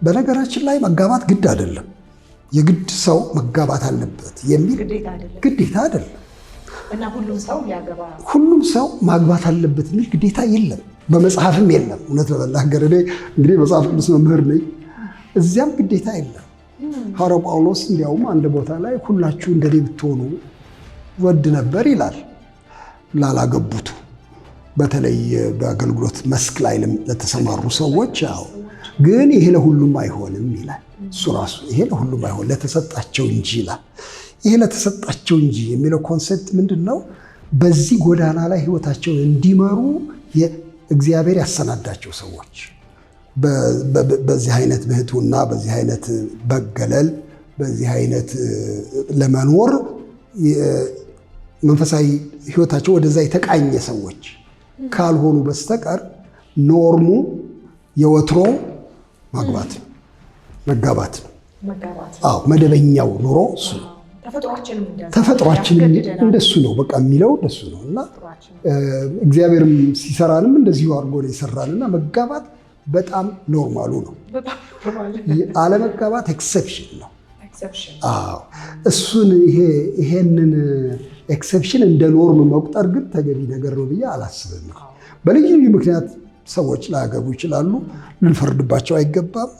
በነገራችን ላይ መጋባት ግድ አይደለም። የግድ ሰው መጋባት አለበት የሚል ግዴታ አይደለም። እና ሁሉም ሰው ማግባት አለበት የሚል ግዴታ የለም፣ በመጽሐፍም የለም። እውነት ለመናገር እኔ እንግዲህ መጽሐፍ ቅዱስ መምህር ነኝ፣ እዚያም ግዴታ የለም። ሐዋርያው ጳውሎስ እንዲያውም አንድ ቦታ ላይ ሁላችሁ እንደኔ ብትሆኑ ወድ ነበር ይላል ላላገቡት፣ በተለይ በአገልግሎት መስክ ላይ ለተሰማሩ ሰዎች። ግን ይሄ ለሁሉም አይሆንም ይላል እሱ ራሱ። ይሄ ለሁሉም አይሆን ለተሰጣቸው እንጂ ይላል። ይሄ ለተሰጣቸው እንጂ የሚለው ኮንሴፕት ምንድን ነው? በዚህ ጎዳና ላይ ህይወታቸውን እንዲመሩ እግዚአብሔር ያሰናዳቸው ሰዎች በዚህ አይነት ብህቱና በዚህ አይነት በገለል በዚህ አይነት ለመኖር መንፈሳዊ ህይወታቸው ወደዛ የተቃኘ ሰዎች ካልሆኑ በስተቀር ኖርሙ የወትሮ ማግባት ነው፣ መጋባት ነው። አዎ መደበኛው ኑሮ እሱ ነው። ተፈጥሯችንም እንደሱ ነው፣ በቃ የሚለው እንደሱ ነው። እና እግዚአብሔርም ሲሰራንም እንደዚሁ አድርጎ ነው የሰራንና መጋባት በጣም ኖርማሉ ነው። አለመጋባት ኤክሰፕሽን ነው። አዎ እሱን ይሄንን ኤክሰፕሽን እንደ ኖርም መቁጠር ግን ተገቢ ነገር ነው ብዬ አላስብም። በልዩ ልዩ ምክንያት ሰዎች ላያገቡ ይችላሉ፣ ልንፈርድባቸው አይገባም።